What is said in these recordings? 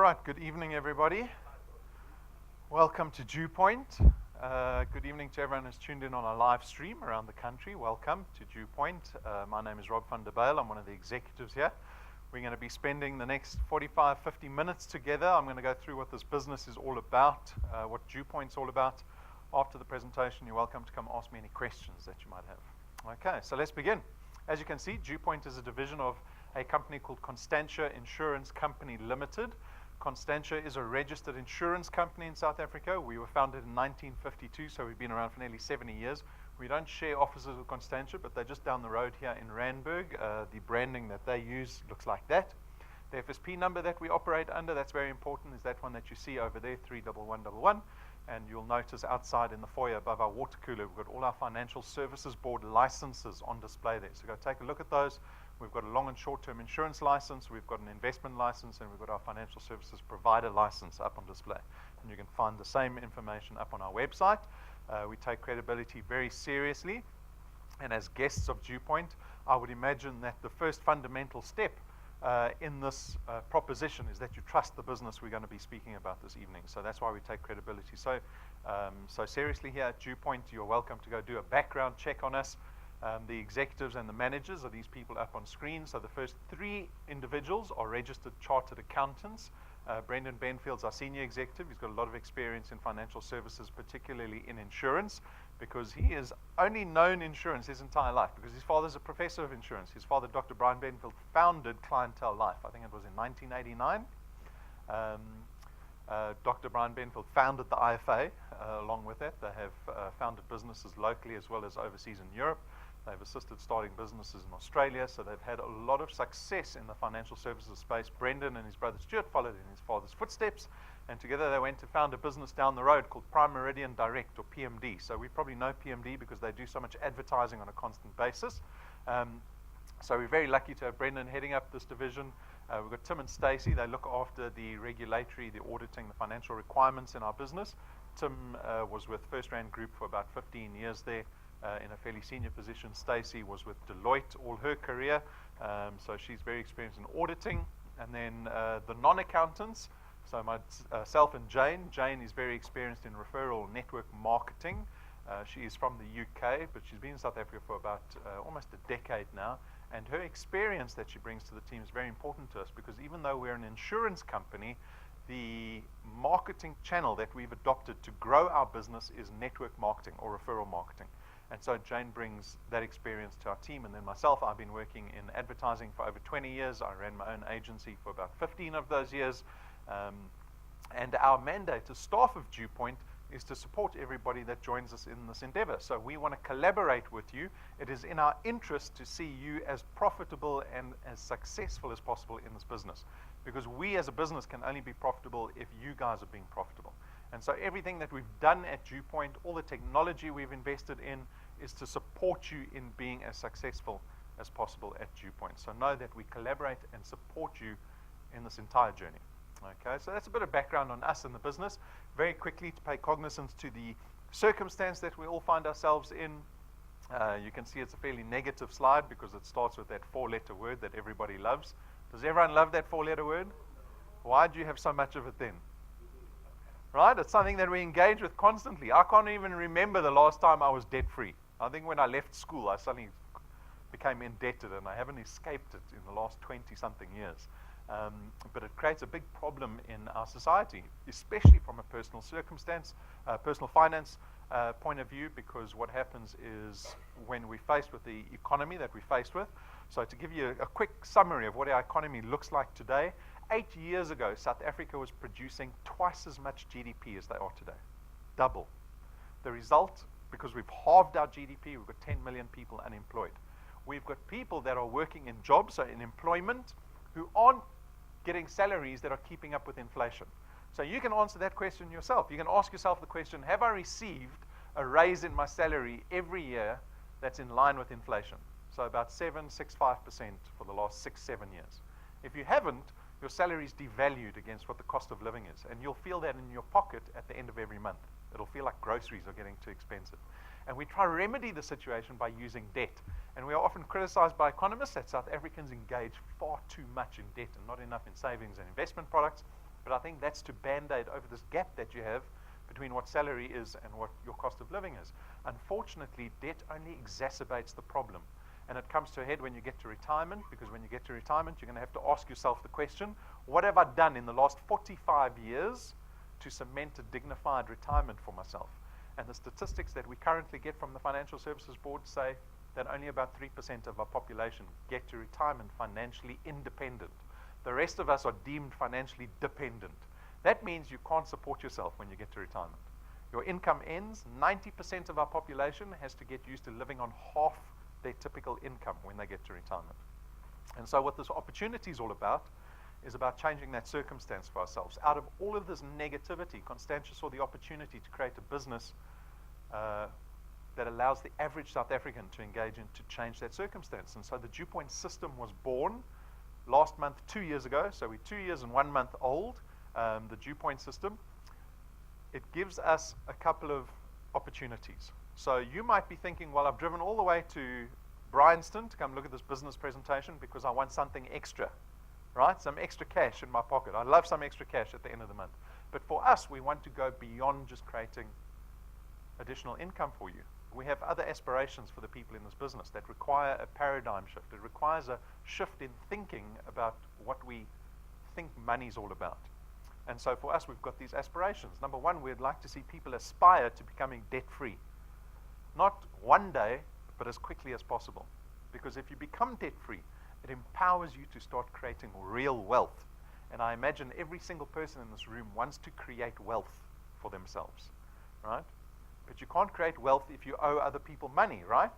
right, good evening, everybody. Welcome to DuePoint. Good evening to everyone who's tuned in on our live stream around the country. Welcome to DuePoint. My name is Rob van der Bijl. I'm one of the executives here. We're going to be spending the next 45, 50 minutes together. I'm going to go through what this business is all about, what DuePoint's all about. After the presentation, you're welcome to come ask me any questions that you might have. Okay, so let's begin. As you can see, DuePoint is a division of a company called Constantia Insurance Company Limited. Constantia is a registered insurance company in South Africa. We were founded in 1952, so we've been around for nearly 70 years. We don't share offices with Constantia, but they're just down the road here in Randburg. The branding that they use looks like that. The FSP number that we operate under, that's very important, is that one that you see over there, 31111. And you'll notice outside in the foyer above our water cooler, we've got all our Financial Services Board licenses on display there. So go take a look at those. We've got a long and short-term insurance license, we've got an investment license, and we've got our financial services provider license up on display. And you can find the same information up on our website. We take credibility very seriously. And as guests of DuePoint, I would imagine that the first fundamental step in this proposition is that you trust the business we're going to be speaking about this evening. So that's why we take credibility. So seriously here at DuePoint, you're welcome to go do a background check on us. The executives and the managers are these people up on screen. So the first three individuals are registered chartered accountants. Brendan Benfield's our senior executive. He's got a lot of experience in financial services, particularly in insurance, because he has only known insurance his entire life, because his father's a professor of insurance. His father, Dr. Brian Benfield, founded Clientele Life. I think it was in 1989. Dr. Brian Benfield founded the IFA along with that. They have founded businesses locally as well as overseas in Europe. They've assisted starting businesses in Australia, so they've had a lot of success in the financial services space. Brendan and his brother Stuart followed in his father's footsteps, and together they went to found a business down the road called Prime Meridian Direct, or PMD. So we probably know PMD because they do so much advertising on a constant basis. So we're very lucky to have Brendan heading up this division. We've got Tim and Stacey. They look after the regulatory, the auditing, the financial requirements in our business. Tim was with First Rand Group for about 15 years there. In a fairly senior position. Stacey was with Deloitte all her career, so she's very experienced in auditing. And then the non-accountants, so myself and Jane. Jane is very experienced in referral network marketing. She is from the UK, but she's been in South Africa for about almost a decade now. And her experience that she brings to the team is very important to us, because even though we're an insurance company, the marketing channel that we've adopted to grow our business is network marketing or referral marketing. And so Jane brings that experience to our team. And then myself, I've been working in advertising for over 20 years. I ran my own agency for about 15 of those years. And our mandate as staff of DuePoint is to support everybody that joins us in this endeavor. So we want to collaborate with you. It is in our interest to see you as profitable and as successful as possible in this business, because we as a business can only be profitable if you guys are being profitable. And so everything that we've done at DuePoint, all the technology we've invested in, is to support you in being as successful as possible at DuePoint. So know that we collaborate and support you in this entire journey. Okay, so that's a bit of background on us and the business. Very quickly, to pay cognizance to the circumstance that we all find ourselves in. You can see it's a fairly negative slide because it starts with that four-letter word that everybody loves. Does everyone love that four-letter word? Why do you have so much of it then? Right? It's something that we engage with constantly. I can't even remember the last time I was debt-free. I think when I left school, I suddenly became indebted, and I haven't escaped it in the last 20-something years. But it creates a big problem in our society, especially from a personal circumstance, personal finance point of view, because what happens is when we're faced with the economy that we're faced with. So to give you a quick summary of what our economy looks like today, 8 years ago, South Africa was producing twice as much GDP as they are today. Double. The result, because we've halved our GDP, we've got 10 million people unemployed. We've got people that are working in jobs, so in employment, who aren't getting salaries that are keeping up with inflation. So you can answer that question yourself. You can ask yourself the question, have I received a raise in my salary every year that's in line with inflation? So about 7.65% for the last 6-7 years. If you haven't, your salary is devalued against what the cost of living is, and you'll feel that in your pocket at the end of every month. It'll feel like groceries are getting too expensive. And we try to remedy the situation by using debt. And we are often criticized by economists that South Africans engage far too much in debt and not enough in savings and investment products. But I think that's to band-aid over this gap that you have between what salary is and what your cost of living is. Unfortunately, debt only exacerbates the problem. And it comes to a head when you get to retirement, because when you get to retirement, you're going to have to ask yourself the question, what have I done in the last 45 years to cement a dignified retirement for myself? And the statistics that we currently get from the Financial Services Board say that only about 3% of our population get to retirement financially independent. The rest of us are deemed financially dependent. That means you can't support yourself when you get to retirement. Your income ends. 90% of our population has to get used to living on half their typical income when they get to retirement. And so what this opportunity is all about is about changing that circumstance for ourselves. Out of all of this negativity, Constantia saw the opportunity to create a business that allows the average South African to engage in to change that circumstance. And so the DuePoint system was born last month, 2 years ago. So we're 2 years and 1 month old, the DuePoint system. It gives us a couple of opportunities. So you might be thinking, well, I've driven all the way to Bryanston to come look at this business presentation because I want something extra, right? Some extra cash in my pocket. I love some extra cash at the end of the month. But for us, we want to go beyond just creating additional income for you. We have other aspirations for the people in this business that require a paradigm shift. It requires a shift in thinking about what we think money's all about. And so for us, we've got these aspirations. Number one, we'd like to see people aspire to becoming debt-free. Not one day, but as quickly as possible. Because if you become debt-free, it empowers you to start creating real wealth. And I imagine every single person in this room wants to create wealth for themselves, right? But you can't create wealth if you owe other people money, right?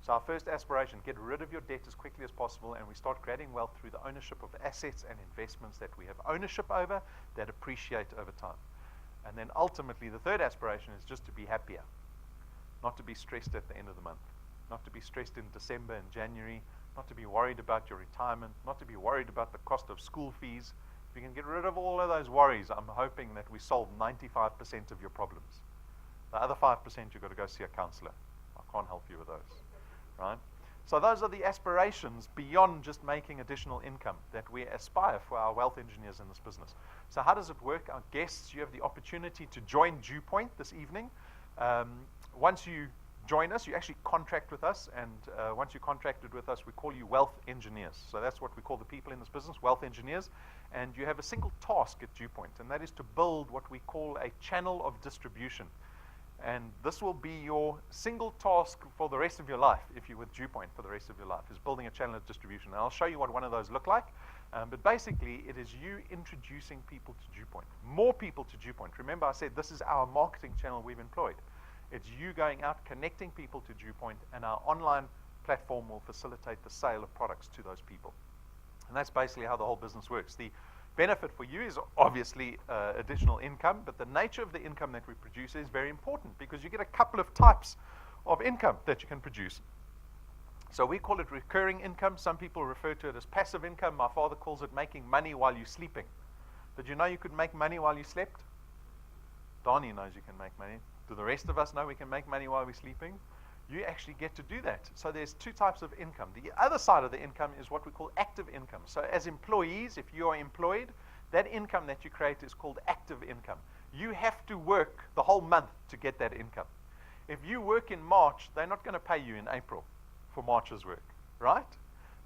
So our first aspiration, get rid of your debt as quickly as possible, and we start creating wealth through the ownership of assets and investments that we have ownership over that appreciate over time. And then ultimately, the third aspiration is just to be happier, not to be stressed at the end of the month, not to be stressed in December and January, not to be worried about your retirement, not to be worried about the cost of school fees. If you can get rid of all of those worries, I'm hoping that we solve 95% of your problems. The other 5%, you've got to go see a counselor. I can't help you with those, right? So those are the aspirations beyond just making additional income that we aspire for our wealth engineers in this business. So how does it work? Our guests, you have the opportunity to join DuePoint this evening. Once you join us, you actually contract with us, and once you're contracted with us, we call you wealth engineers. So that's what we call the people in this business, wealth engineers. And you have a single task at DuePoint, and that is to build what we call a channel of distribution. And this will be your single task for the rest of your life, if you're with DuePoint for the rest of your life, is building a channel of distribution. And I'll show you what one of those look like. But basically, it is you introducing people to DuePoint, more people to DuePoint. Remember, I said this is our marketing channel we've employed. It's you going out, connecting people to DuePoint, and our online platform will facilitate the sale of products to those people. And that's basically how the whole business works. The benefit for you is obviously additional income, but the nature of the income that we produce is very important because you get a couple of types of income that you can produce. So we call it recurring income. Some people refer to it as passive income. My father calls it making money while you're sleeping. Did you know you could make money while you slept? Donnie knows you can make money. Do the rest of us know we can make money while we're sleeping? You actually get to do that. So there's two types of income. The other side of the income is what we call active income. So as employees, if you are employed, that income that you create is called active income. You have to work the whole month to get that income. If you work in March, they're not going to pay you in April for March's work, right?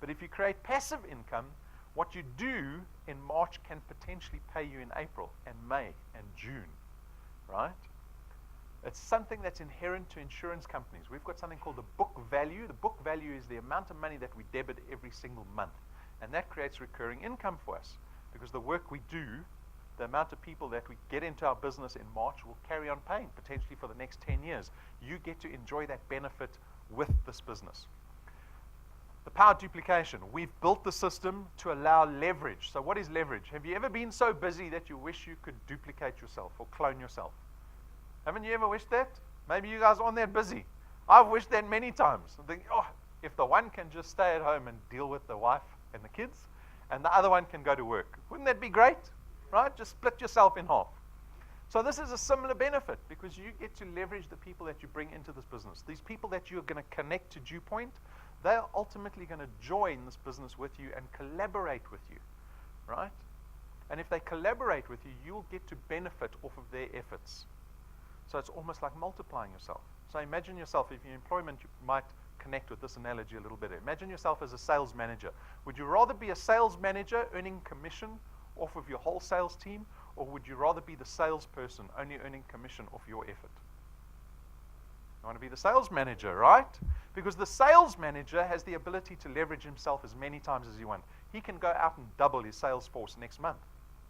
But if you create passive income, what you do in March can potentially pay you in April and May and June, right? It's something that's inherent to insurance companies. We've got something called the book value. The book value is the amount of money that we debit every single month. And that creates recurring income for us because the work we do, the amount of people that we get into our business in March will carry on paying potentially for the next 10 years. You get to enjoy that benefit with this business. The power duplication. We've built the system to allow leverage. So what is leverage? Have you ever been so busy that you wish you could duplicate yourself or clone yourself? Haven't you ever wished that? Maybe you guys aren't that busy. I've wished that many times. I think, oh, if the one can just stay at home and deal with the wife and the kids, and the other one can go to work. Wouldn't that be great? Right? Just split yourself in half. So this is a similar benefit because you get to leverage the people that you bring into this business. These people that you're going to connect to DuePoint, they're ultimately going to join this business with you and collaborate with you, right? And if they collaborate with you, you'll get to benefit off of their efforts. So it's almost like multiplying yourself. So imagine yourself, if you're in employment, you might connect with this analogy a little better. Imagine yourself as a sales manager. Would you rather be a sales manager earning commission off of your whole sales team, or would you rather be the salesperson only earning commission off your effort? You want to be the sales manager, right? Because the sales manager has the ability to leverage himself as many times as he wants. He can go out and double his sales force next month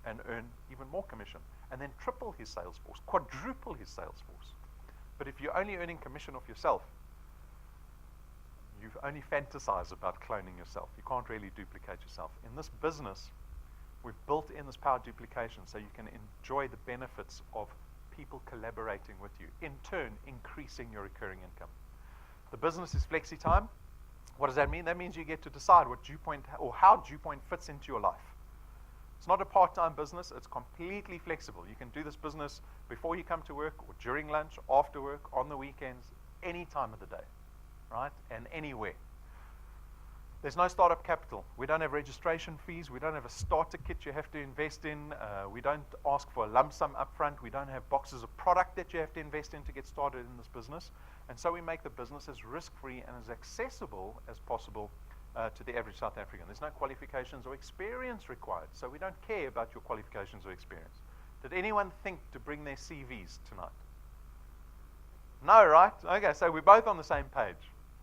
and earn even more commission, and then triple his sales force, quadruple his sales force. But if you're only earning commission off yourself, you've only fantasized about cloning yourself. You can't really duplicate yourself. In this business, we've built in this power duplication so you can enjoy the benefits of people collaborating with you, in turn increasing your recurring income. The business is flexi time. What does that mean? That means you get to decide what DuePoint or how DuePoint fits into your life. It's not a part-time business. It's completely flexible. You can do this business before you come to work, or during lunch, after work, on the weekends, any time of the day, right? And anywhere. There's no startup capital. We don't have registration fees. We don't have a starter kit you have to invest in. We don't ask for a lump sum up front. We don't have boxes of product that you have to invest in to get started in this business. And so we make the business as risk-free and as accessible as possible to the average South African. There's no qualifications or experience required. So we don't care about your qualifications or experience. Did anyone think to bring their CVs tonight? No, right? Okay, so we're both on the same page,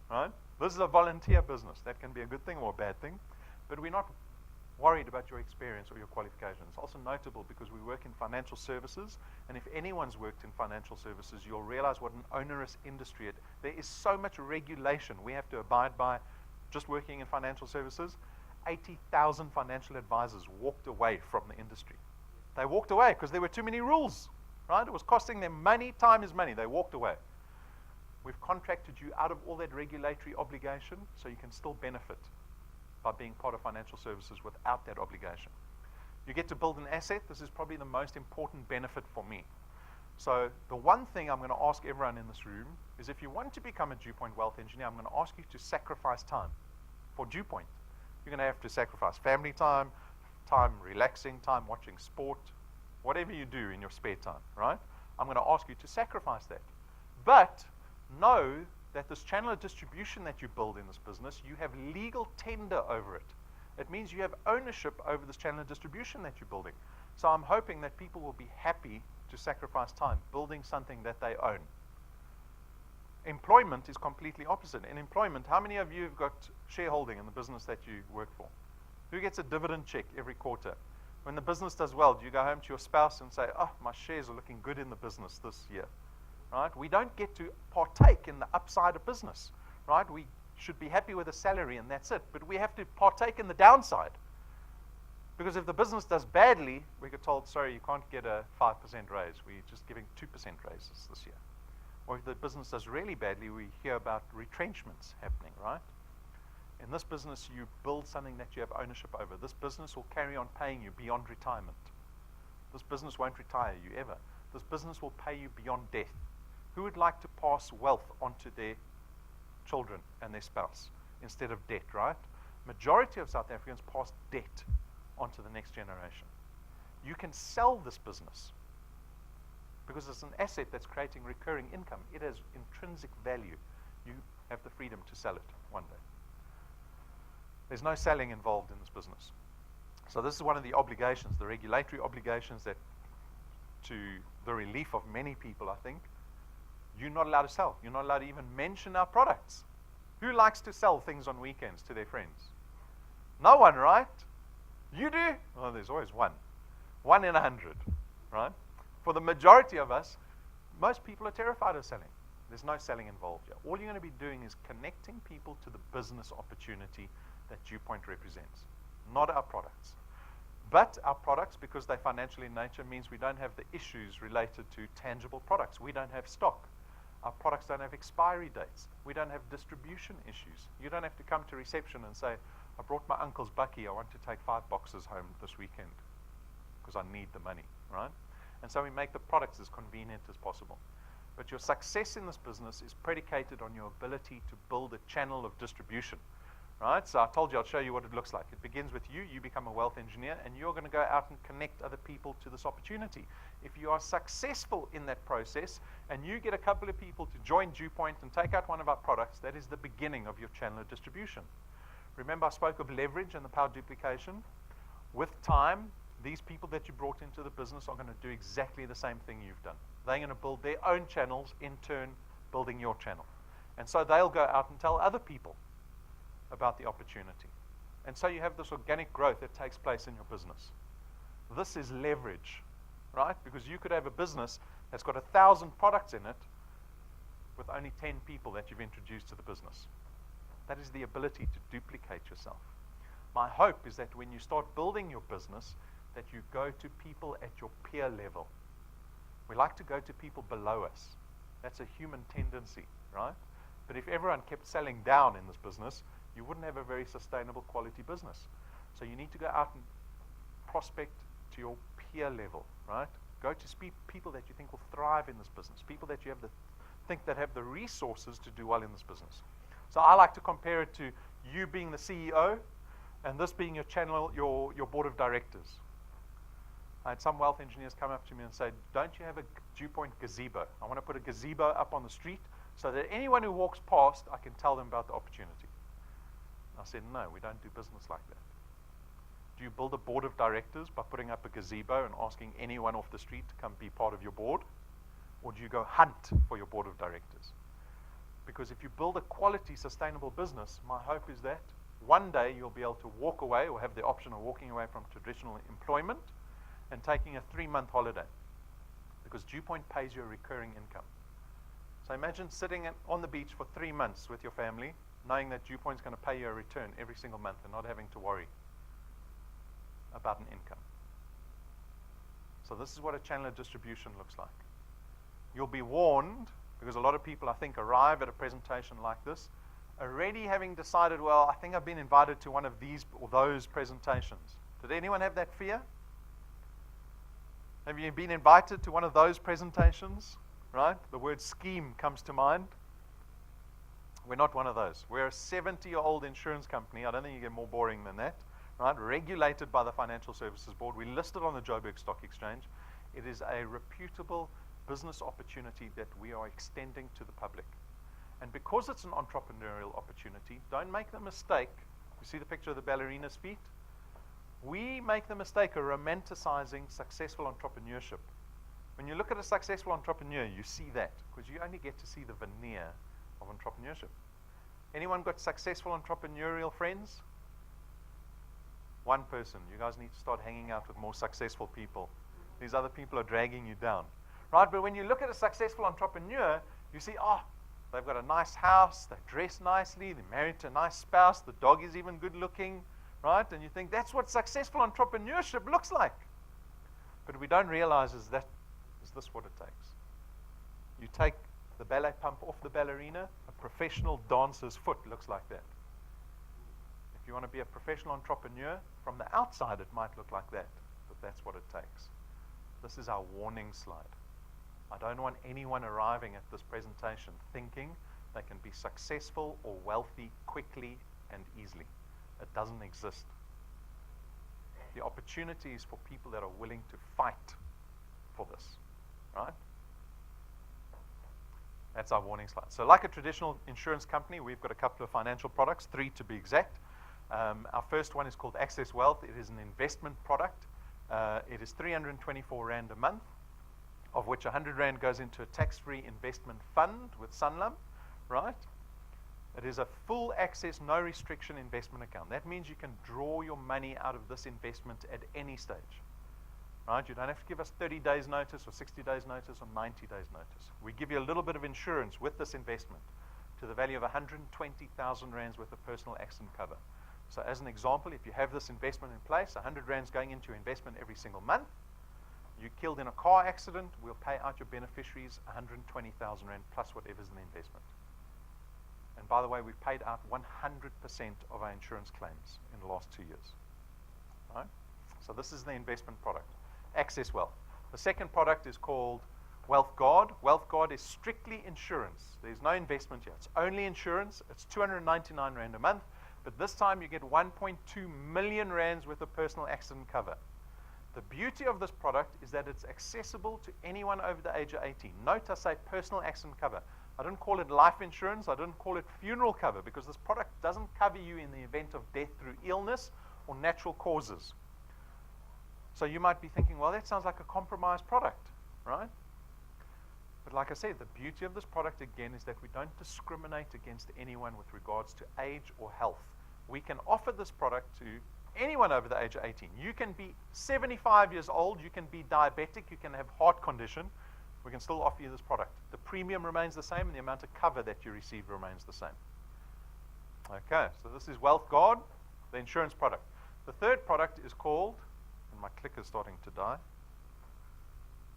right? This is a volunteer business. That can be a good thing or a bad thing, but we're not worried about your experience or your qualifications. It's also notable because we work in financial services, and if anyone's worked in financial services, you'll realize what an onerous industry it is. There is so much regulation we have to abide by just working in financial services. 80,000 financial advisors walked away from the industry. They walked away because there were too many rules, right? It was costing them money. Time is money. They walked away. We've contracted you out of all that regulatory obligation so you can still benefit by being part of financial services without that obligation. You get to build an asset. This is probably the most important benefit for me. So the one thing I'm going to ask everyone in this room is, if you want to become a DuePoint wealth engineer, I'm going to ask you to sacrifice time for DuePoint. You're going to have to sacrifice family time, time relaxing, time watching sport, whatever you do in your spare time, right? I'm going to ask you to sacrifice that. But know that this channel of distribution that you build in this business, you have legal tender over it. It means you have ownership over this channel of distribution that you're building. So I'm hoping that people will be happy to sacrifice time building something that they own. Employment is completely opposite. In employment, how many of you have got shareholding in the business that you work for? Who gets a dividend check every quarter? When the business does well, do you go home to your spouse and say, oh, my shares are looking good in the business this year? Right? We don't get to partake in the upside of business, right? We should be happy with a salary and that's it, but we have to partake in the downside. Because if the business does badly, we get told, sorry, you can't get a 5% raise. We're just giving 2% raises this year. Or if the business does really badly, we hear about retrenchments happening, right? In this business, you build something that you have ownership over. This business will carry on paying you beyond retirement. This business won't retire you ever. This business will pay you beyond death. Who would like to pass wealth onto their children and their spouse instead of debt, right? Majority of South Africans pass debt onto the next generation. You can sell this business because it's an asset that's creating recurring income. It has intrinsic value. You have the freedom to sell it one day. There's no selling involved in this business. So this is one of the obligations, the regulatory obligations that, to the relief of many people, I think, you're not allowed to sell. You're not allowed to even mention our products. Who likes to sell things on weekends to their friends? No one, right? You do? Well, there's always one. 1 in 100, right? For the majority of us, most people are terrified of selling. There's no selling involved here. All you're going to be doing is connecting people to the business opportunity that DuePoint represents, not our products. But our products, because they're financial in nature, means we don't have the issues related to tangible products. We don't have stock. Our products don't have expiry dates. We don't have distribution issues. You don't have to come to reception and say, I brought my uncle's bucky. I want to take 5 boxes home this weekend because I need the money, right? And so we make the products as convenient as possible. But your success in this business is predicated on your ability to build a channel of distribution. right? So I told you I'd show you what it looks like. It begins with you. You become a wealth engineer, and you're going to go out and connect other people to this opportunity. If you are successful in that process, and you get a couple of people to join DuePoint and take out one of our products, that is the beginning of your channel of distribution. Remember I spoke of leverage and the power duplication? With time, these people that you brought into the business are going to do exactly the same thing you've done. They're going to build their own channels, in turn building your channel. And so they'll go out and tell other people about the opportunity. And so you have this organic growth that takes place in your business. This is leverage, right? Because you could have a business that's got 1,000 products in it with only 10 people that you've introduced to the business. That is the ability to duplicate yourself. My hope is that when you start building your business, that you go to people at your peer level. We like to go to people below us. That's a human tendency, right? But if everyone kept selling down in this business, you wouldn't have a very sustainable quality business. So you need to go out and prospect to your peer level, right? Go to people that you think will thrive in this business, people that you think that have the resources to do well in this business. So I like to compare it to you being the CEO and this being your channel, your board of directors. I had some wealth engineers come up to me and say, don't you have a DuePoint gazebo? I want to put a gazebo up on the street so that anyone who walks past, I can tell them about the opportunity. I said, no, we don't do business like that. Do you build a board of directors by putting up a gazebo and asking anyone off the street to come be part of your board? Or do you go hunt for your board of directors? Because if you build a quality, sustainable business, my hope is that one day you'll be able to walk away or have the option of walking away from traditional employment and taking a 3-month holiday. Because DuePoint pays you a recurring income. So imagine sitting on the beach for 3 months with your family, knowing that DuePoint's going to pay you a return every single month and not having to worry about an income. So this is what a channel of distribution looks like. You'll be warned, because a lot of people, I think, arrive at a presentation like this already having decided, well, I think I've been invited to one of these or those presentations. Did anyone have that fear? Have you been invited to one of those presentations? Right? The word scheme comes to mind. We're not one of those. We're a 70-year-old insurance company. I don't think you get more boring than that. Right? Regulated by the Financial Services Board. We're listed on the Joburg Stock Exchange. It is a reputable business opportunity that we are extending to the public. And because it's an entrepreneurial opportunity, don't make the mistake. You see the picture of the ballerina's feet? We make the mistake of romanticizing successful entrepreneurship. When you look at a successful entrepreneur, you see that, because you only get to see the veneer of entrepreneurship. Anyone got successful entrepreneurial friends? One person. You guys need to start hanging out with more successful people. These other people are dragging you down. Right? But when you look at a successful entrepreneur, you see, they've got a nice house, they dress nicely, they're married to a nice spouse, the dog is even good looking, right? And you think that's what successful entrepreneurship looks like. But what we don't realize is this what it takes. You take the ballet pump off the ballerina, a professional dancer's foot looks like that. If you want to be a professional entrepreneur, from the outside it might look like that, but that's what it takes. This is our warning slide. I don't want anyone arriving at this presentation thinking they can be successful or wealthy quickly and easily. It doesn't exist. The opportunity is for people that are willing to fight for this, right? That's our warning slide. So like a traditional insurance company, we've got a couple of financial products, 3 to be exact. Our first one is called Access Wealth. It is an investment product. It is 324 Rand a month, of which 100 Rand goes into a tax-free investment fund with Sanlam, right? It is a full access, no restriction investment account. That means you can draw your money out of this investment at any stage, right? You don't have to give us 30 days notice or 60 days notice or 90 days notice. We give you a little bit of insurance with this investment to the value of 120,000 Rands worth of personal accident cover. So as an example, if you have this investment in place, 100 Rands going into your investment every single month, you're killed in a car accident, we'll pay out your beneficiaries 120,000 Rand plus whatever's in the investment. And by the way, we've paid out 100% of our insurance claims in the last 2 years. Right? So this is the investment product, Access Wealth. The second product is called Wealth Guard. Wealth Guard is strictly insurance. There's no investment here. It's only insurance. It's 299 Rand a month. but this time you get 1.2 million rands worth of personal accident cover. The beauty of this product is that it's accessible to anyone over the age of 18. Note I say personal accident cover. I didn't call it life insurance. I didn't call it funeral cover, because this product doesn't cover you in the event of death through illness or natural causes. So you might be thinking, well, that sounds like a compromised product, right? But like I said, the beauty of this product, again, is that we don't discriminate against anyone with regards to age or health. We can offer this product to anyone over the age of 18. You can be 75 years old, you can be diabetic, you can have heart condition. We can still offer you this product. The premium remains the same, and the amount of cover that you receive remains the same. Okay, so this is Wealth Guard, the insurance product. The third product is called, and my clicker's starting to die,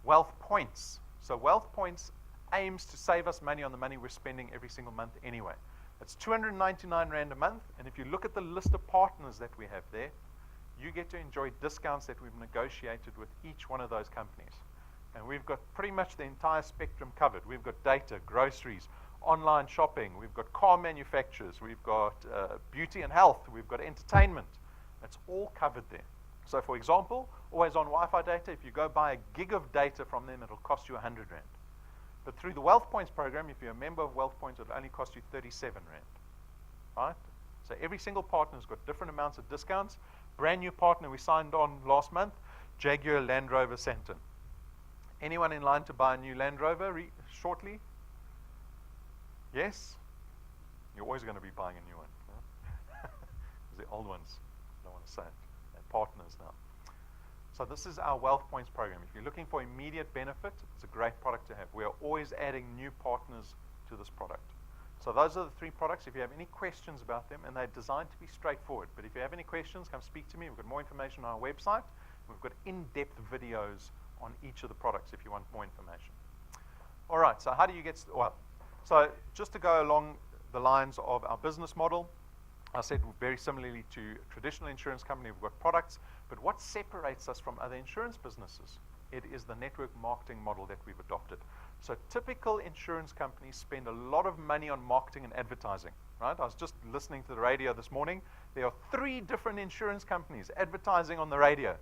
Wealth Points. So Wealth Points aims to save us money on the money we're spending every single month anyway. It's 299 Rand a month, and if you look at the list of partners that we have there, you get to enjoy discounts that we've negotiated with each one of those companies. And we've got pretty much the entire spectrum covered. We've got data, groceries, online shopping, we've got car manufacturers, we've got beauty and health, we've got entertainment. It's all covered there. So for example, always on Wi-Fi data, if you go buy a gig of data from them, it'll cost you 100 Rand. But through the Wealth Points program, if you're a member of Wealth Points, it'll only cost you 37 Rand. Right? So every single partner's got different amounts of discounts. Brand new partner we signed on last month, Jaguar Land Rover Senton. Anyone in line to buy a new Land Rover shortly? Yes? You're always going to be buying a new one. Right? The old ones, I don't want to say it. They're partners now. So this is our Wealth Points program. If you're looking for immediate benefit, it's a great product to have. We are always adding new partners to this product. So those are the three products. If you have any questions about them, and they're designed to be straightforward, but if you have any questions, come speak to me. We've got more information on our website. We've got in-depth videos on each of the products if you want more information. All right, so how do you get so just to go along the lines of our business model, I said very similarly to a traditional insurance company, we've got products, but what separates us from other insurance businesses? It is the network marketing model that we've adopted. So typical insurance companies spend a lot of money on marketing and advertising, right? I was just listening to the radio this morning. There are 3 different insurance companies advertising on the radio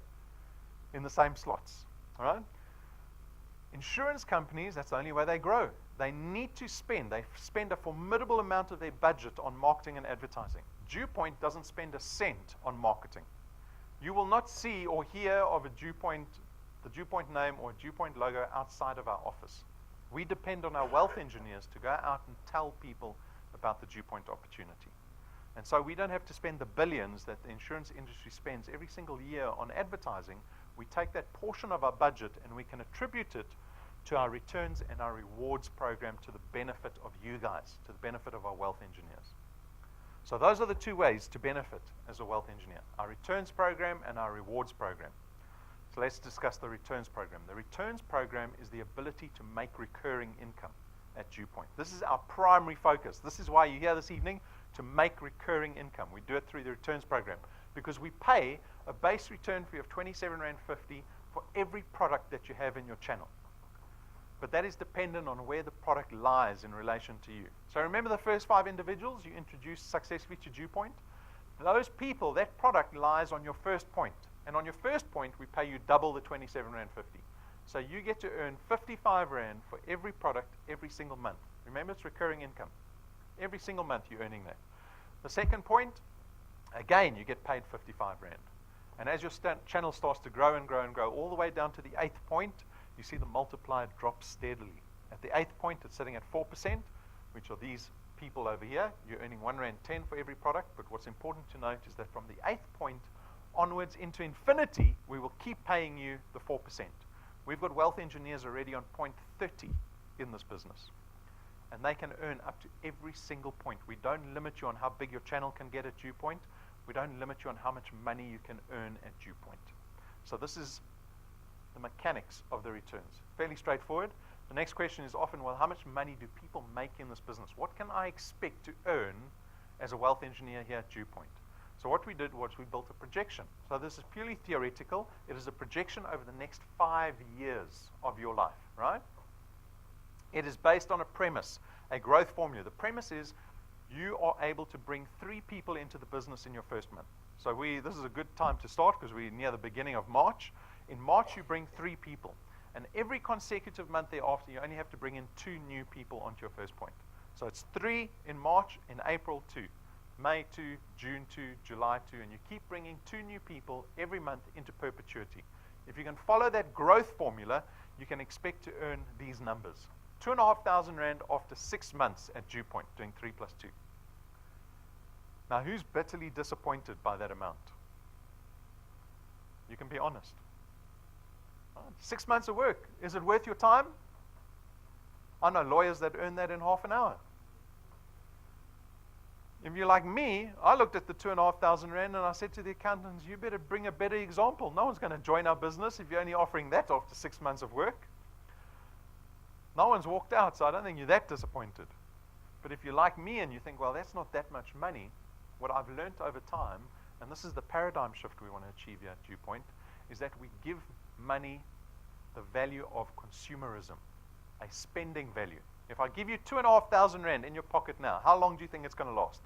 in the same slots, all right? Insurance companies, that's the only way they grow. They need to spend. They spend a formidable amount of their budget on marketing and advertising. DuePoint doesn't spend a cent on marketing. You will not see or hear of a DuePoint, the DuePoint name or a DuePoint logo outside of our office. We depend on our wealth engineers to go out and tell people about the DuePoint opportunity. And so we don't have to spend the billions that the insurance industry spends every single year on advertising. We take that portion of our budget and we can attribute it to our returns and our rewards program to the benefit of you guys, to the benefit of our wealth engineers. So those are the 2 ways to benefit as a wealth engineer, our returns program and our rewards program. So let's discuss the returns program. The returns program is the ability to make recurring income at DuePoint. This is our primary focus. This is why you're here this evening, to make recurring income. We do it through the returns program because we pay a base return fee of 27.50 Rand for every product that you have in your channel. But that is dependent on where the product lies in relation to you. So remember the first 5 individuals you introduced successfully to DuePoint? Those people, that product lies on your first point. And on your first point, we pay you double the 27.50 Rand. So you get to earn 55 Rand for every product every single month. Remember, it's recurring income. Every single month you're earning that. The second point, again, you get paid 55 Rand. And as your channel starts to grow and grow and grow, all the way down to the 8th point, you see the multiplier drop steadily. At the 8th point, it's sitting at 4%, which are these people over here. You're earning 1.10 Rand for every product, but what's important to note is that from the 8th point onwards into infinity, we will keep paying you the 4%. We've got wealth engineers already on point 30 in this business, and they can earn up to every single point. We don't limit you on how big your channel can get at DuePoint. We don't limit you on how much money you can earn at DuePoint. So this is the mechanics of the returns. Fairly straightforward. The next question is often, well, how much money do people make in this business? What can I expect to earn as a wealth engineer here at DuePoint? So what we did was we built a projection. So this is purely theoretical. It is a projection over the next 5 years of your life, right? It is based on a premise, a growth formula. The premise is you are able to bring 3 people into the business in your first month. So this is a good time to start because we're near the beginning of March. In March, you bring 3 people. And every consecutive month thereafter, you only have to bring in 2 new people onto your first point. So it's 3 in March, in April 2, May 2, June 2, July 2, and you keep bringing 2 new people every month into perpetuity. If you can follow that growth formula, you can expect to earn these numbers. 2,500 Rand after 6 months at DuePoint, doing 3 plus 2. Now, who's bitterly disappointed by that amount? You can be honest. 6 months of work. Is it worth your time? I know lawyers that earn that in half an hour. If you're like me, I looked at the 2,500 Rand and I said to the accountants, you better bring a better example. No one's going to join our business if you're only offering that after 6 months of work. No one's walked out, so I don't think you're that disappointed. But if you're like me and you think, well, that's not that much money, what I've learned over time, and this is the paradigm shift we want to achieve here at DuePoint, is that we give money the value of consumerism, a spending value. If I give you 2,500 Rand in your pocket now, how long do you think it's going to last?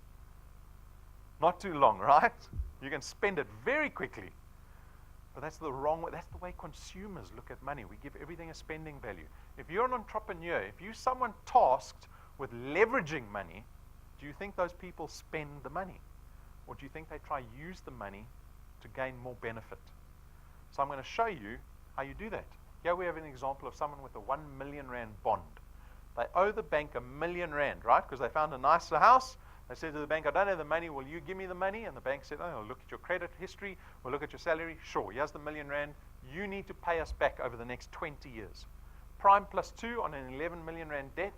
Not too long, right? You can spend it very quickly. But that's the wrong way. That's the way consumers look at money. We give everything a spending value. If you're an entrepreneur, if you're someone tasked with leveraging money, do you think those people spend the money? Or do you think they try to use the money to gain more benefit? So I'm going to show you how you do that. Here we have an example of someone with a 1 million Rand bond. They owe the bank 1 million Rand, right? Because they found a nicer house. They said to the bank, I don't have the money. Will you give me the money? And the bank said, oh, we'll look at your credit history. We'll look at your salary. Sure, here's the 1 million Rand. You need to pay us back over the next 20 years. Prime plus 2 on an 11 million Rand debt,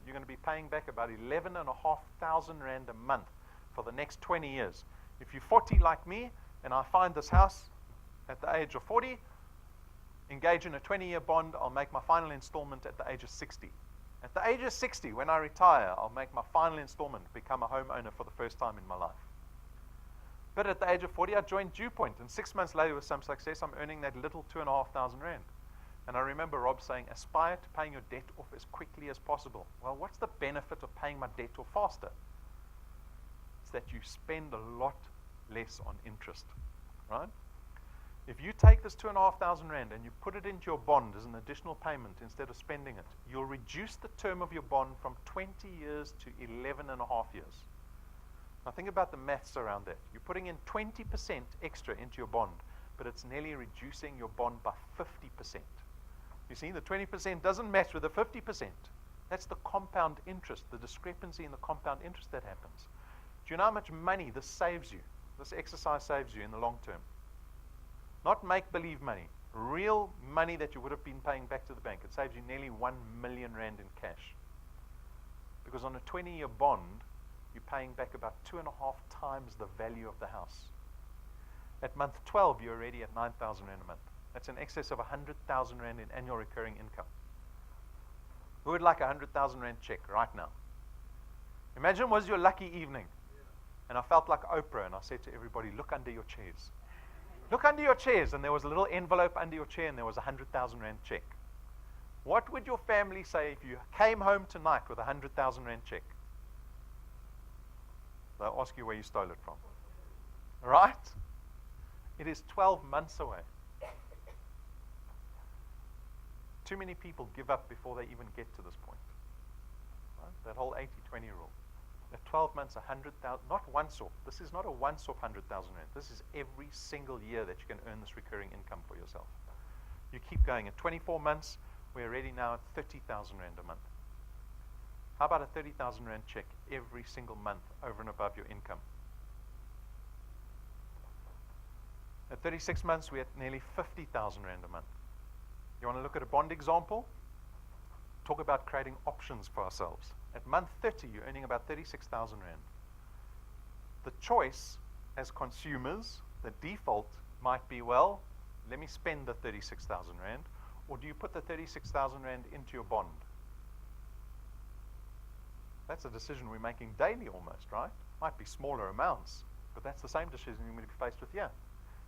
you're going to be paying back about 11,500 Rand a month for the next 20 years. If you're 40 like me, and I find this house at the age of 40, engage in a 20-year bond, I'll make my final installment at the age of 60. At the age of 60, when I retire, I'll make my final installment, become a homeowner for the first time in my life. But at the age of 40, I joined DuePoint, and 6 months later, with some success, I'm earning that little 2,500 Rand. And I remember Rob saying, aspire to paying your debt off as quickly as possible. Well, what's the benefit of paying my debt off faster? It's that you spend a lot less on interest, right? If you take this 2,500 Rand and you put it into your bond as an additional payment instead of spending it, you'll reduce the term of your bond from 20 years to 11 and a half years. Now think about the maths around that. You're putting in 20% extra into your bond, but it's nearly reducing your bond by 50%. You see, the 20% doesn't match with the 50%. That's the compound interest, the discrepancy in the compound interest that happens. Do you know how much money this saves you? This exercise saves you in the long term. Not make-believe money, real money that you would have been paying back to the bank. It saves you nearly 1 million Rand in cash. Because on a 20-year bond, you're paying back about 2.5 times the value of the house. At month 12, you're already at 9,000 Rand a month. That's in excess of 100,000 Rand in annual recurring income. Who would like a 100,000 Rand check right now? Imagine it was your lucky evening. And I felt like Oprah, and I said to everybody, look under your chairs. Look under your chairs, and there was a little envelope under your chair, and there was a 100,000 Rand check. What would your family say if you came home tonight with a 100,000 Rand check? They'll ask you where you stole it from. Right? It is 12 months away. Too many people give up before they even get to this point. Right? That whole 80-20 rule. At 12 months, 100,000, not once off. This is not a once-off 100,000 Rand. This is every single year that you can earn this recurring income for yourself. You keep going. At 24 months, we're already now at 30,000 Rand a month. How about a 30,000 Rand check every single month over and above your income? At 36 months, we're at nearly 50,000 Rand a month. You want to look at a bond example? Talk about creating options for ourselves. At month 30, you're earning about 36,000 Rand. The choice as consumers, the default might be, well, let me spend the 36,000 Rand, or do you put the 36,000 Rand into your bond? That's a decision we're making daily almost, right? Might be smaller amounts, but that's the same decision you're going to be faced with here.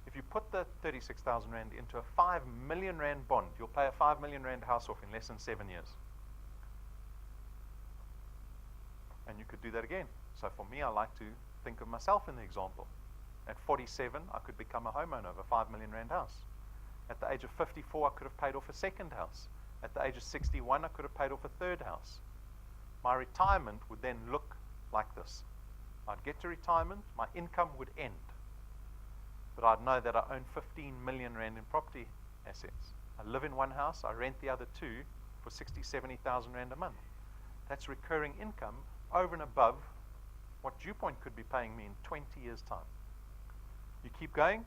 If you put the 36,000 Rand into a 5 million Rand bond, you'll pay a 5 million Rand house off in less than 7 years. And you could do that again. So for me, I like to think of myself in the example. At 47, I could become a homeowner of a 5 million rand house. At the age of 54, I could have paid off a second house. At the age of 61, I could have paid off a third house. My retirement would then look like this. I'd get to retirement, my income would end. But I'd know that I own 15 million rand in property assets. I live in one house, I rent the other two for 60, 70,000 rand a month. That's recurring income over and above what DuePoint could be paying me in 20 years' time. You keep going,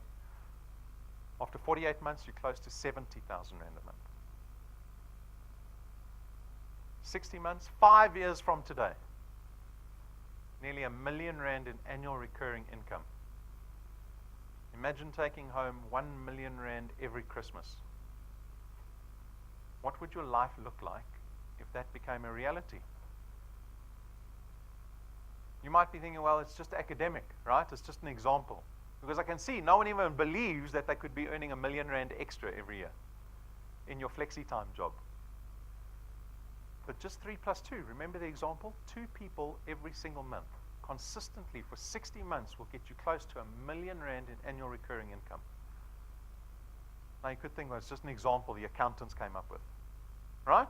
after 48 months, you're close to 70,000 rand a month. 60 months, 5 years from today, nearly R1 million in annual recurring income. Imagine taking home 1 million rand every Christmas. What would your life look like if that became a reality? You might be thinking, well, it's just academic, right? It's just an example. Because I can see no one even believes that they could be earning R1 million extra every year in your flexi-time job. But just 3 plus 2, remember the example? 2 people every single month, consistently for 60 months will get you close to R1 million in annual recurring income. Now you could think, well, it's just an example the accountants came up with, right?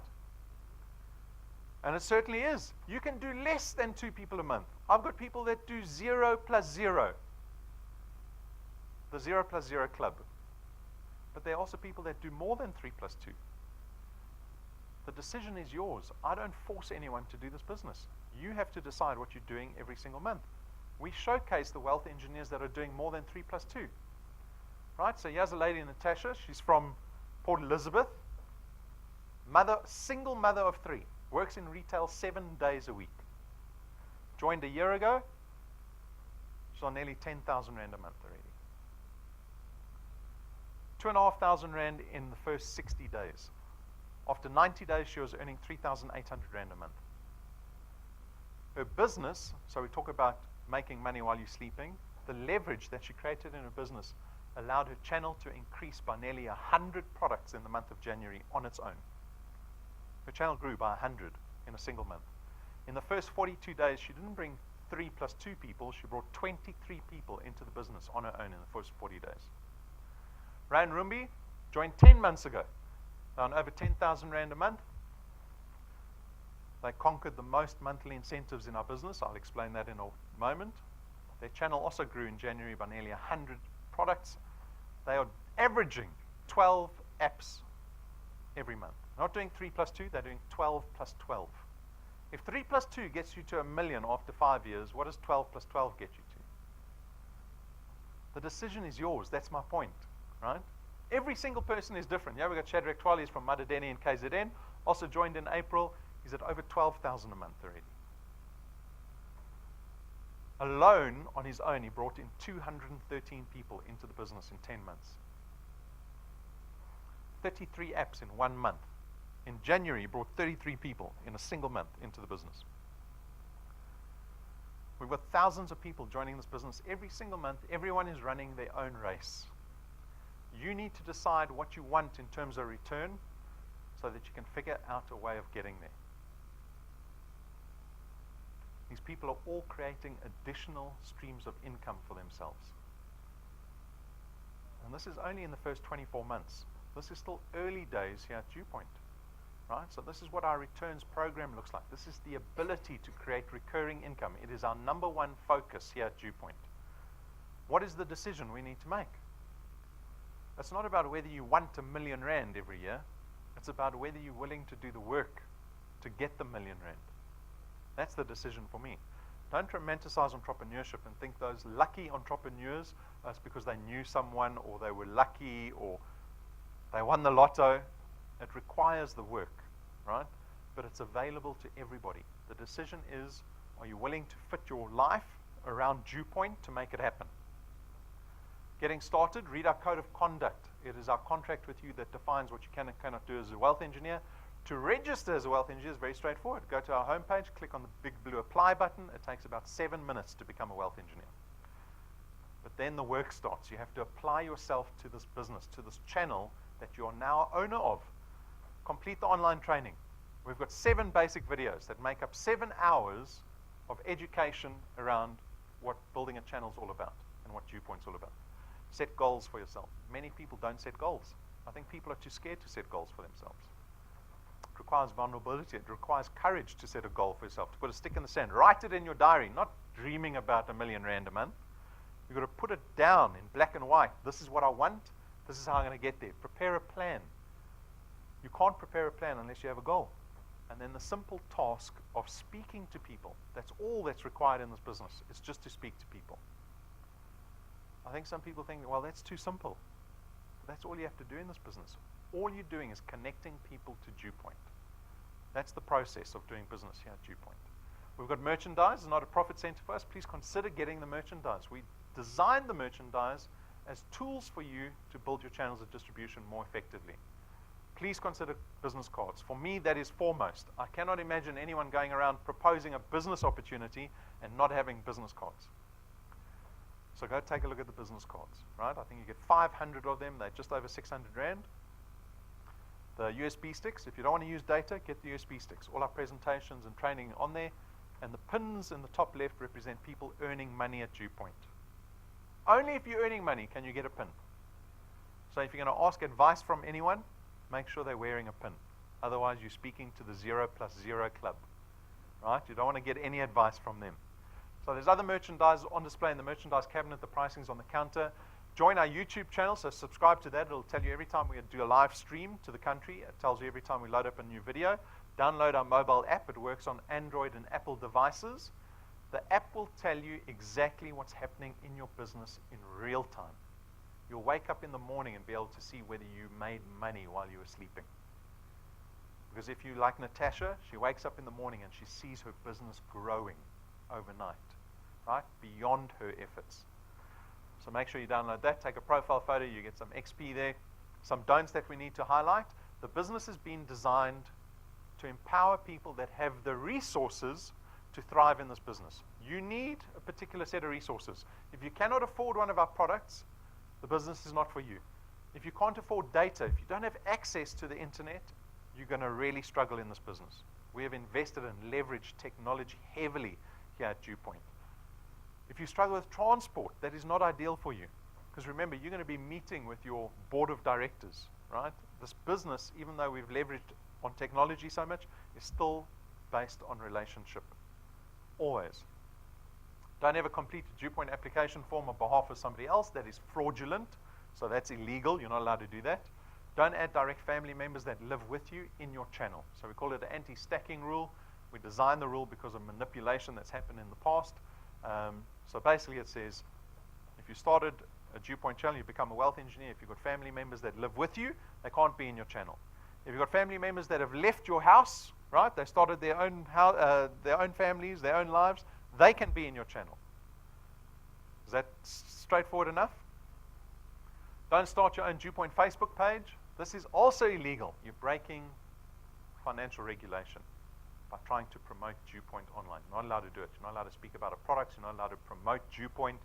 And it certainly is. You can do less than 2 people a month. I've got people that do 0 plus 0. The 0 plus 0 club. But there are also people that do more than 3 plus 2. The decision is yours. I don't force anyone to do this business. You have to decide what you're doing every single month. We showcase the wealth engineers that are doing more than 3 plus 2. Right? So here's a lady, Natasha. She's from Port Elizabeth. Single mother of 3. Works in retail 7 days a week. Joined a year ago. She's on nearly 10,000 rand a month already. 2,500 rand in the first 60 days. After 90 days, she was earning 3,800 rand a month. Her business, so we talk about making money while you're sleeping, the leverage that she created in her business allowed her channel to increase by nearly 100 products in the month of January on its own. Her channel grew by 100 in a single month. In the first 42 days, she didn't bring 3 plus 2 people, she brought 23 people into the business on her own in the first 40 days. Ryan Rumbi joined 10 months ago. They're on over 10,000 rand a month. They conquered the most monthly incentives in our business. I'll explain that in a moment. Their channel also grew in January by nearly 100 products. They are averaging 12 apps every month. Not doing 3 plus 2, they're doing 12 plus 12. If 3 plus 2 gets you to R1 million after 5 years, what does 12 plus 12 get you to? The decision is yours. That's my point, right? Every single person is different. Yeah, we've got Shadrach Twali, he's from Madadeni in KZN. Also joined in April. He's at over 12,000 a month already. Alone, on his own, he brought in 213 people into the business in 10 months. 33 apps in 1 month. In January, he brought 33 people in a single month into the business. We've got thousands of people joining this business every single month. Everyone is running their own race. You need to decide what you want in terms of return so that you can figure out a way of getting there. These people are all creating additional streams of income for themselves. And this is only in the first 24 months. This is still early days here at DuePoint. Right? So this is what our returns program looks like. This is the ability to create recurring income. It is our number 1 focus here at DuePoint. What is the decision we need to make? It's not about whether you want R1 million every year. It's about whether you're willing to do the work to get the R1 million. That's the decision for me. Don't romanticize entrepreneurship and think those lucky entrepreneurs, it's because they knew someone or they were lucky or they won the lotto. It requires the work, right? But it's available to everybody. The decision is, are you willing to fit your life around DuePoint to make it happen? Getting started, read our code of conduct. It is our contract with you that defines what you can and cannot do as a wealth engineer. To register as a wealth engineer is very straightforward. Go to our homepage, click on the big blue apply button. It takes about 7 minutes to become a wealth engineer. But then the work starts. You have to apply yourself to this business, to this channel that you are now owner of. Complete the online training. We've got 7 basic videos that make up 7 hours of education around what building a channel is all about and what DuePoint's all about. Set goals for yourself. Many people don't set goals. I think people are too scared to set goals for themselves. It requires vulnerability. It requires courage to set a goal for yourself, to put a stick in the sand. Write it in your diary, not dreaming about R1 million a month. You've got to put it down in black and white. This is what I want. This is how I'm going to get there. Prepare a plan. You can't prepare a plan unless you have a goal. And then the simple task of speaking to people. That's all that's required in this business. It's just to speak to people. I think some people think, well, that's too simple. That's all you have to do in this business. All you're doing is connecting people to DuePoint. That's the process of doing business here at DuePoint. We've got merchandise. It's not a profit center for us. Please consider getting the merchandise. We designed the merchandise as tools for you to build your channels of distribution more effectively. Please consider business cards. For me, that is foremost. I cannot imagine anyone going around proposing a business opportunity and not having business cards. So go take a look at the business cards, right? I think you get 500 of them. They're just over 600 Rand. The USB sticks, if you don't want to use data, get the USB sticks. All our presentations and training on there. And the pins in the top left represent people earning money at DuePoint. Only if you're earning money can you get a pin. So if you're going to ask advice from anyone, make sure they're wearing a pin. Otherwise, you're speaking to the 0+0 club, right? You don't want to get any advice from them. So there's other merchandise on display in the merchandise cabinet. The pricing's on the counter. Join our YouTube channel, so subscribe to that. It'll tell you every time we do a live stream to the country. It tells you every time we load up a new video. Download our mobile app. It works on Android and Apple devices. The app will tell you exactly what's happening in your business in real time. You'll wake up in the morning and be able to see whether you made money while you were sleeping. Because if you like Natasha, she wakes up in the morning and she sees her business growing overnight, right? Beyond her efforts. So make sure you download that, take a profile photo, you get some XP there. Some don'ts that we need to highlight. The business has been designed to empower people that have the resources to thrive in this business. You need a particular set of resources. If you cannot afford one of our products, the business is not for you. If you can't afford data, if you don't have access to the internet, you're going to really struggle in this business. We have invested and leveraged technology heavily here at DuePoint. If you struggle with transport, that is not ideal for you. Because remember, you're going to be meeting with your board of directors, right? This business, even though we've leveraged on technology so much, is still based on relationship. Always. Don't ever complete a DuePoint application form on behalf of somebody else. That is fraudulent. So that's illegal. You're not allowed to do that. Don't add direct family members that live with you in your channel. So we call it the anti-stacking rule. We designed the rule because of manipulation that's happened in the past. So basically it says, if you started a DuePoint channel, you become a wealth engineer. If you've got family members that live with you, they can't be in your channel. If you've got family members that have left your house, right, they started their own families, their own lives, they can be in your channel. Is that straightforward enough? Don't start your own DuePoint Facebook page. This is also illegal. You're breaking financial regulation by trying to promote DuePoint online. You're not allowed to do it. You're not allowed to speak about our products. You're not allowed to promote DuePoint,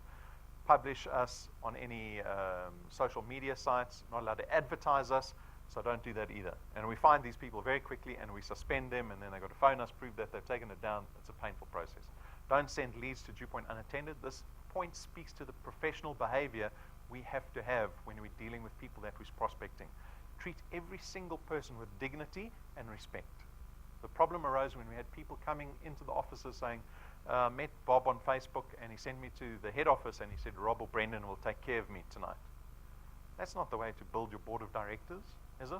publish us on any social media sites. You're not allowed to advertise us. So don't do that either. And we find these people very quickly and we suspend them, and then they've got to phone us, prove that they've taken it down. It's a painful process. Don't send leads to DuePoint unattended. This point speaks to the professional behavior we have to have when we're dealing with people that we're prospecting. Treat every single person with dignity and respect. The problem arose when we had people coming into the offices saying, met Bob on Facebook and he sent me to the head office and he said, Rob or Brendan will take care of me tonight. That's not the way to build your board of directors, is it?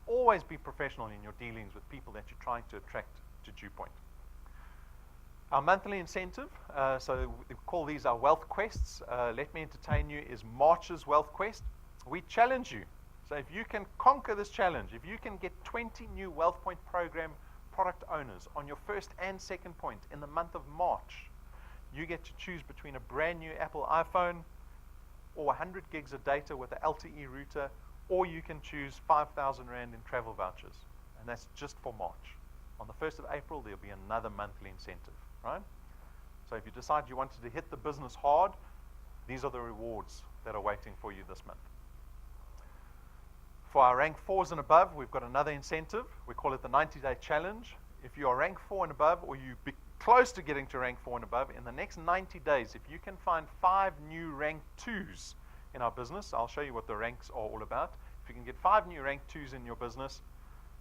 Always be professional in your dealings with people that you're trying to attract to DuePoint. Our monthly incentive, so we call these our wealth quests. Let me entertain you is March's wealth quest. We challenge you. So if you can conquer this challenge, if you can get 20 new WealthPoint program product owners on your first and second point in the month of March, you get to choose between a brand new Apple iPhone or 100 gigs of data with an LTE router, or you can choose 5,000 Rand in travel vouchers. And that's just for March. On the 1st of April, there'll be another monthly incentive, right? So if you decide you wanted to hit the business hard, these are the rewards that are waiting for you this month. For our rank 4s and above, we've got another incentive. We call it the 90-day challenge. If you are rank 4 and above, or you close to getting to rank 4 and above, in the next 90 days, if you can find 5 new rank 2s in our business, I'll show you what the ranks are all about. If you can get 5 new rank 2s in your business,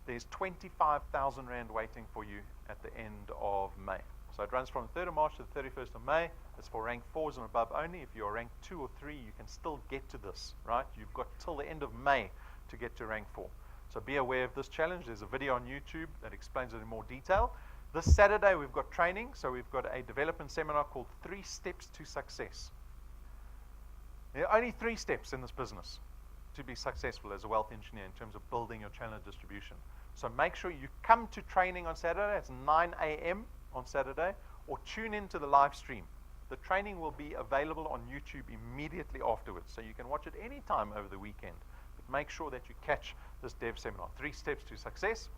there's 25,000 Rand waiting for you at the end of May. So it runs from the 3rd of March to the 31st of May. It's for rank 4s and above only. If you're rank 2 or 3, you can still get to this, right? You've got till the end of May to get to rank 4. So be aware of this challenge. There's a video on YouTube that explains it in more detail. This Saturday, we've got training. So we've got a development seminar called 3 Steps to Success. There are only 3 steps in this business to be successful as a wealth engineer in terms of building your channel of distribution. So make sure you come to training on Saturday. It's 9 a.m. on Saturday, or tune into the live stream. The training will be available on YouTube immediately afterwards, so you can watch it anytime over the weekend. But make sure that you catch this dev seminar. 3 steps to success.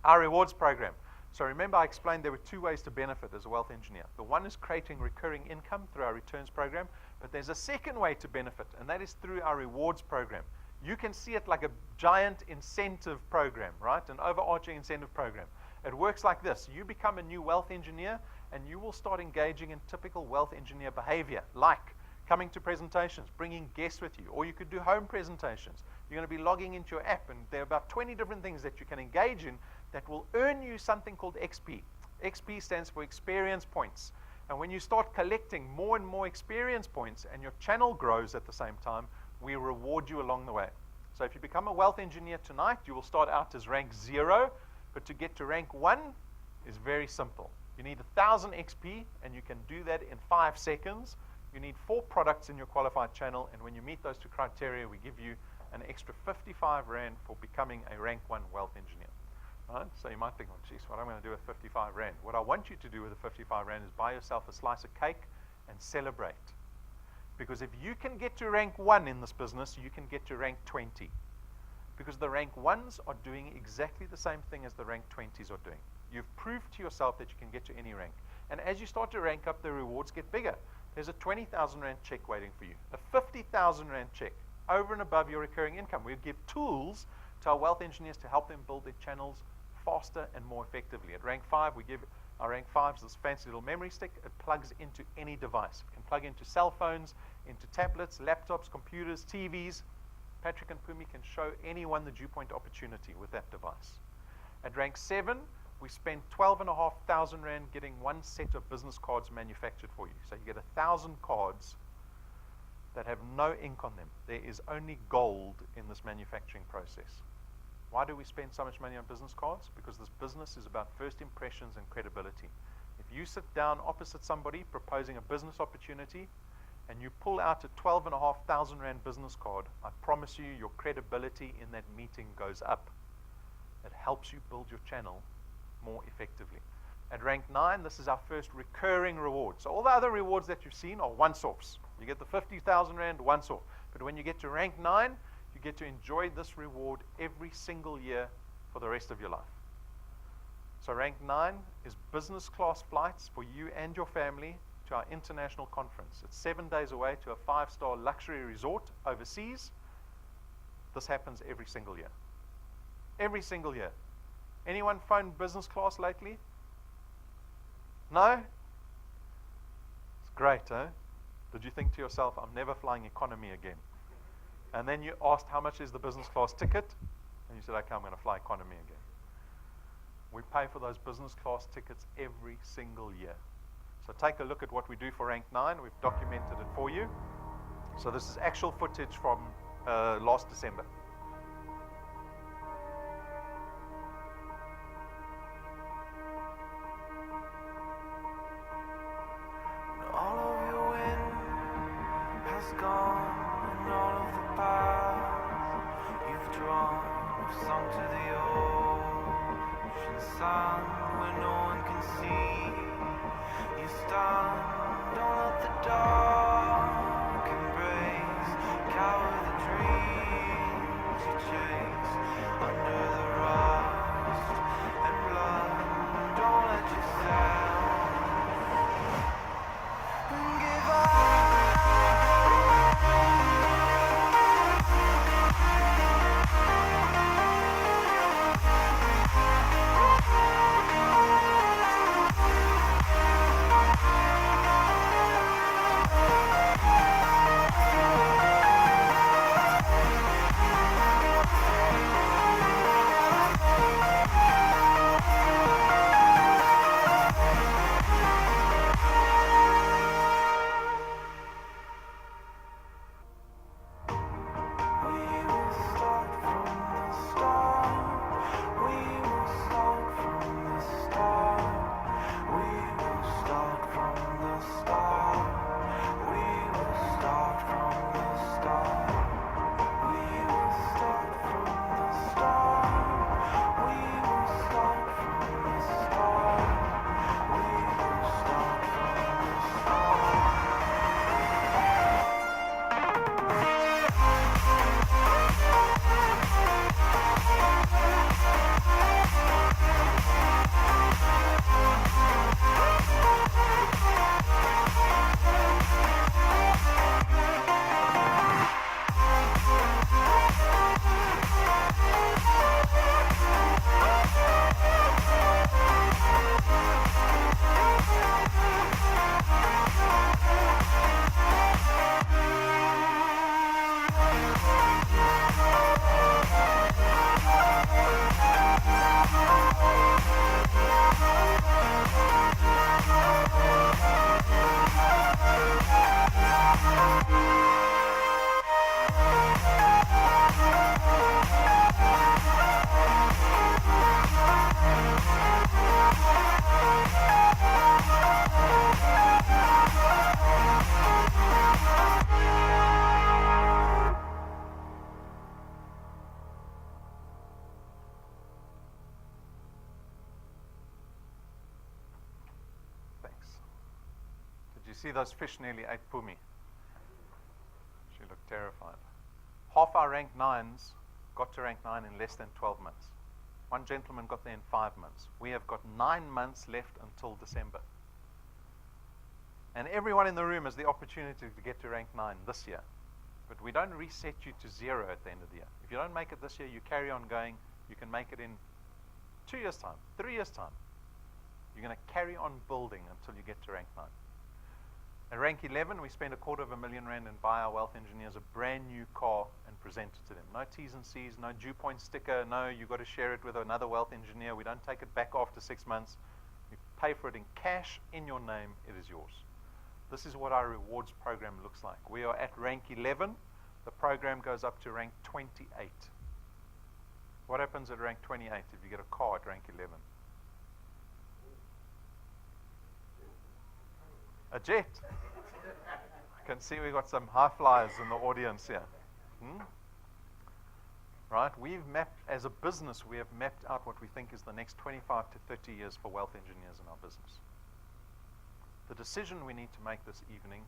Our rewards program. So remember, I explained there were 2 ways to benefit as a wealth engineer. The one is creating recurring income through our returns program, but there's a second way to benefit, and that is through our rewards program. You can see it like a giant incentive program, right? An overarching incentive program. It works like this. You become a new wealth engineer, and you will start engaging in typical wealth engineer behavior, like coming to presentations, bringing guests with you, or you could do home presentations. You're going to be logging into your app, and there are about 20 different things that you can engage in that will earn you something called XP. XP stands for experience points. And when you start collecting more and more experience points and your channel grows at the same time, we reward you along the way. So if you become a wealth engineer tonight, you will start out as rank 0, but to get to rank 1 is very simple. You need 1,000 XP, and you can do that in 5 seconds. You need 4 products in your qualified channel, and when you meet those 2 criteria, we give you an extra 55 Rand for becoming a rank 1 wealth engineer. Right? So you might think, well, geez, what am I going to do with 55 Rand? What I want you to do with the 55 Rand is buy yourself a slice of cake and celebrate. Because if you can get to rank 1 in this business, you can get to rank 20. Because the rank 1s are doing exactly the same thing as the rank 20s are doing. You've proved to yourself that you can get to any rank. And as you start to rank up, the rewards get bigger. There's a 20,000 Rand check waiting for you, a 50,000 Rand check over and above your recurring income. We give tools to our wealth engineers to help them build their channels faster and more effectively. At rank 5, we give our rank 5s this fancy little memory stick. It plugs into any device. It can plug into cell phones, into tablets, laptops, computers, TVs. Patrick and Pumi can show anyone the DuePoint opportunity with that device. At rank 7, we spend 12,500 Rand getting 1 set of business cards manufactured for you. So you get 1,000 cards that have no ink on them. There is only gold in this manufacturing process. Why do we spend so much money on business cards? Because this business is about first impressions and credibility. If you sit down opposite somebody proposing a business opportunity and you pull out a 12,500 Rand business card, I promise you your credibility in that meeting goes up. It helps you build your channel more effectively. At rank 9, this is our first recurring reward. So all the other rewards that you've seen are once-offs. You get the 50,000 Rand once-off. But when you get to rank 9, you get to enjoy this reward every single year for the rest of your life. So rank 9 is business class flights for you and your family to our international conference. It's 7 days away to a 5-star luxury resort overseas. This happens every single year. Every single year. Anyone flown business class lately? No? It's great, huh? Did you think to yourself, I'm never flying economy again? And then you asked, how much is the business class ticket? And you said, okay, I'm going to fly economy again. We pay for those business class tickets every single year. So take a look at what we do for rank 9. We've documented it for you. So this is actual footage from last December. see those fish nearly ate Pumi. She looked terrified. Half our rank 9s got to rank 9 in less than 12 months. One gentleman got there in 5 months. We have got 9 months left until December. And everyone in the room has the opportunity to get to rank 9 this year. But we don't reset you to 0 at the end of the year. If you don't make it this year, you carry on going. You can make it in 2 years' time, 3 years' time. You're going to carry on building until you get to rank 9. At rank 11, we spend R250,000 and buy our wealth engineers a brand new car and present it to them. No T's and C's, no DuePoint sticker, no, you've got to share it with another wealth engineer. We don't take it back after 6 months. You pay for it in cash, in your name, it is yours. This is what our rewards program looks like. We are at rank 11. The program goes up to rank 28. What happens at rank 28 if you get a car at rank 11? A jet. I can see we've got some high flyers in the audience here. Right? We've mapped, as a business, we have mapped out what we think is the next 25 to 30 years for wealth engineers in our business. The decision we need to make this evening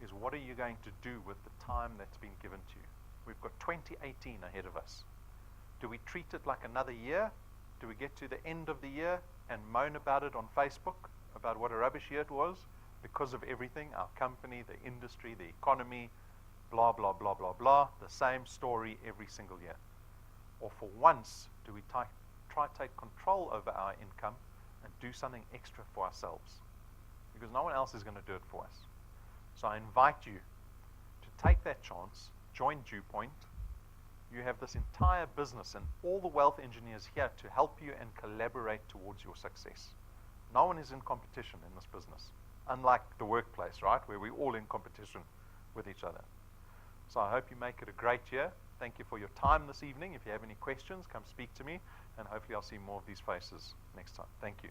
is, what are you going to do with the time that's been given to you? We've got 2018 ahead of us. Do we treat it like another year? Do we get to the end of the year and moan about it on Facebook, about what a rubbish year it was because of everything, our company, the industry, the economy, blah, blah, blah, blah, blah, the same story every single year? Or for once, do we try to take control over our income and do something extra for ourselves? Because no one else is going to do it for us. So I invite you to take that chance, join DuePoint. You have this entire business and all the wealth engineers here to help you and collaborate towards your success. No one is in competition in this business, unlike the workplace, right, where we're all in competition with each other. So I hope you make it a great year. Thank you for your time this evening. If you have any questions, come speak to me, and hopefully I'll see more of these faces next time. Thank you.